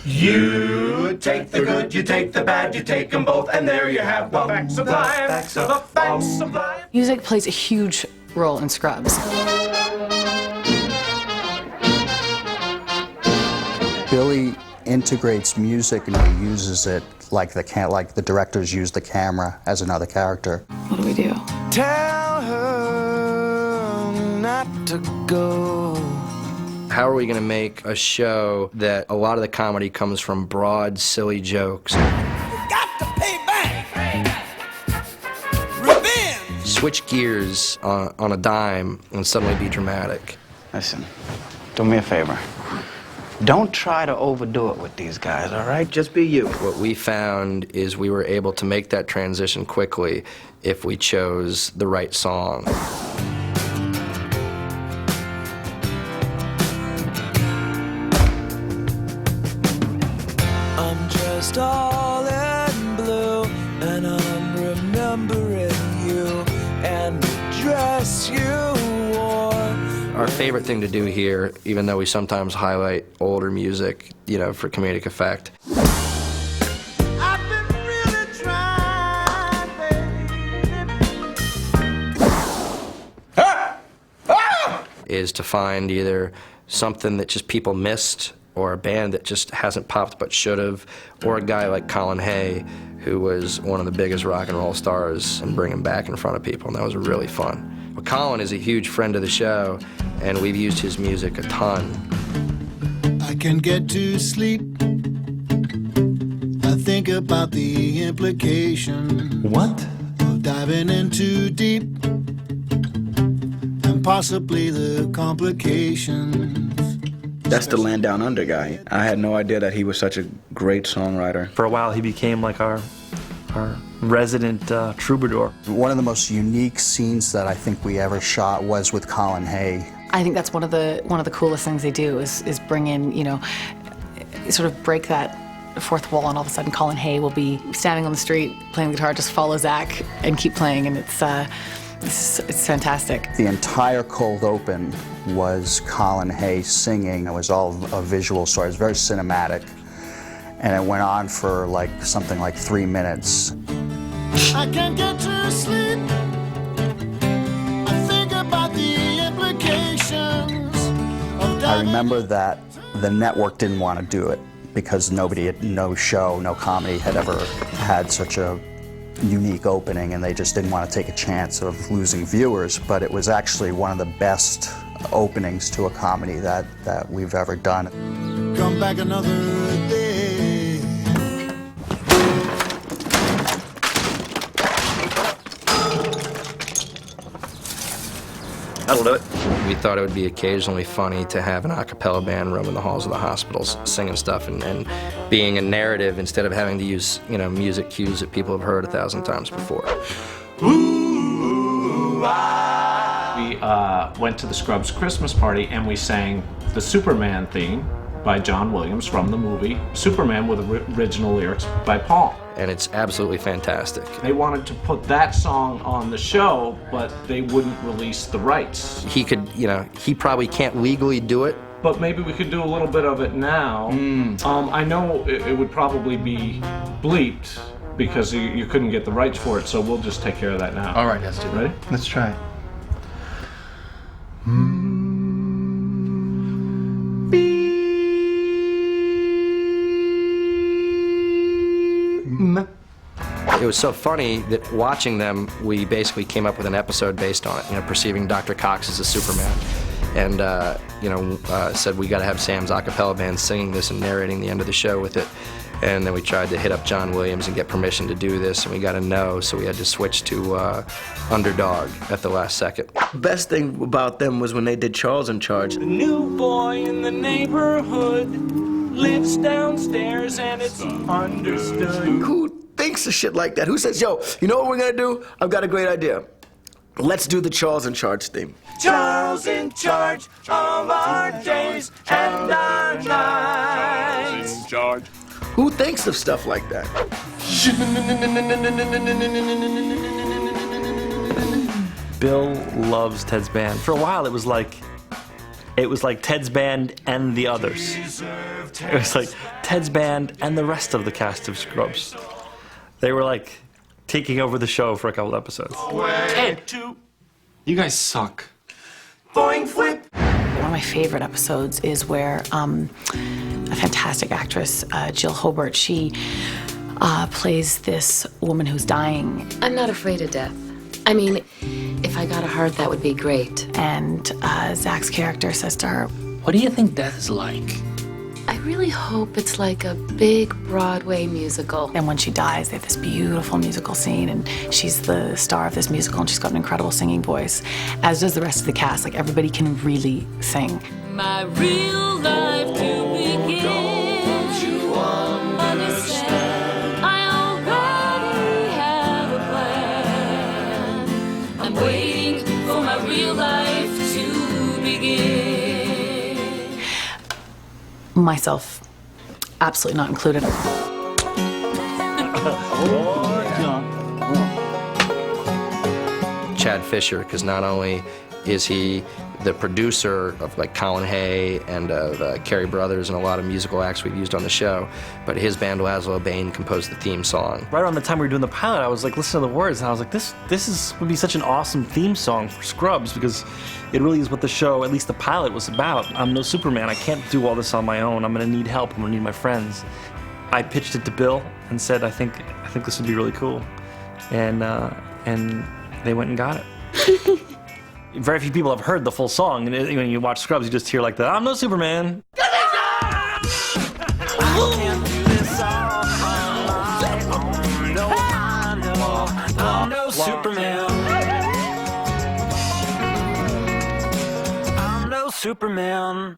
You take the good, you take the bad, you take them both, and there you have the facts of life. The facts of life. Music plays a huge role in Scrubs. Billy integrates music and he uses it like the directors use the camera as another character. What do we do? Tell her not to go. How are we going to make a show that a lot of the comedy comes from broad, silly jokes? You got to pay back. Revenge. Switch gears on a dime and suddenly be dramatic. Listen, do me a favor. Don't try to overdo it with these guys, all right? Just be you. What we found is we were able to make that transition quickly if we chose the right song. I'm dressed all in blue, and I'm remembering you and the dress you wore. Our favorite thing to do here, even though we sometimes highlight older music, you know, for comedic effect, I've been really trying, baby. is to find either something that just people missed, or a band that just hasn't popped but should have, or a guy like Colin Hay, who was one of the biggest rock and roll stars, and bring him back in front of people, and that was really fun. Well, Colin is a huge friend of the show, and we've used his music a ton. I can get to sleep. I think about the implication. What? Of diving in too deep. And possibly the complications. That's the Land Down Under guy. I had no idea that he was such a great songwriter. For a while, he became like our resident troubadour. One of the most unique scenes that I think we ever shot was with Colin Hay. I think that's one of the coolest things they do is bring in, you know, sort of break that fourth wall, and all of a sudden Colin Hay will be standing on the street playing the guitar, just follow Zach and keep playing, and it's fantastic. The entire cold open was Colin Hay singing. It was all a visual story. It was very cinematic. And it went on for something like 3 minutes. I can't get to sleep. I think about the implications of I remember that the network didn't want to do it because no show, no comedy had ever had such a unique opening, and they just didn't want to take a chance of losing viewers. But it was actually one of the best openings to a comedy that we've ever done. Come back another day. That'll do it. We thought it would be occasionally funny to have an a cappella band roaming the halls of the hospitals singing stuff and being a narrative instead of having to use, you know, music cues that people have heard 1,000 times before. We went to the Scrubs Christmas party and we sang the Superman theme by John Williams from the movie Superman, with original lyrics by Paul. And it's absolutely fantastic. They wanted to put that song on the show, but they wouldn't release the rights. He could, you know, he probably can't legally do it. But maybe we could do a little bit of it now. I know it would probably be bleeped because you couldn't get the rights for it, so we'll just take care of that now. All right, let's do it. Ready? Let's try it. It was so funny that watching them, we basically came up with an episode based on it, you know, perceiving Dr. Cox as a Superman. And, said we got to have Sam's a cappella band singing this and narrating the end of the show with it. And then we tried to hit up John Williams and get permission to do this, and we got a no, so we had to switch to Underdog at the last second. Best thing about them was when they did Charles in Charge. The new boy in the neighborhood lives downstairs, and it's understood. Who thinks of shit like that? Who says, yo, you know what we're gonna do? I've got a great idea. Let's do the Charles in Charge theme. Charles in charge of our days and our nights. In charge. Who thinks of stuff like that? Bill loves Ted's band. For a while, it was like it was like Ted's band and the others. It was like Ted's band and the rest of the cast of Scrubs. They were like taking over the show for a couple episodes. Ted, You guys suck. boing, flip. One of my favorite episodes is where a fantastic actress, Jill Hobart, she plays this woman who's dying. I'm not afraid of death. I mean, if I got a heart, that would be great. And Zach's character says to her, What do you think death is like? I really hope it's like a big Broadway musical. and when she dies, they have this beautiful musical scene, and she's the star of this musical, and she's got an incredible singing voice, as does the rest of the cast. Like, everybody can really sing. My real life to begin. Don't you understand? I already have a plan. I'm waiting for my real life to begin. Myself, absolutely not included. Chad Fisher, because not only is he the producer of like Colin Hay and of Carey Brothers and a lot of musical acts we've used on the show, but his band Laszlo Bain composed the theme song. Right around the time we were doing the pilot, I was like listening to the words, and I was like, this would be such an awesome theme song for Scrubs, because it really is what the show, at least the pilot, was about. I'm no Superman. I can't do all this on my own. I'm gonna need help. I'm gonna need my friends. I pitched it to Bill and said, I think this would be really cool, and they went and got it. Very few people have heard the full song, and when you watch Scrubs, you just hear like the "I'm no Superman." I'm no Superman. I'm no Superman.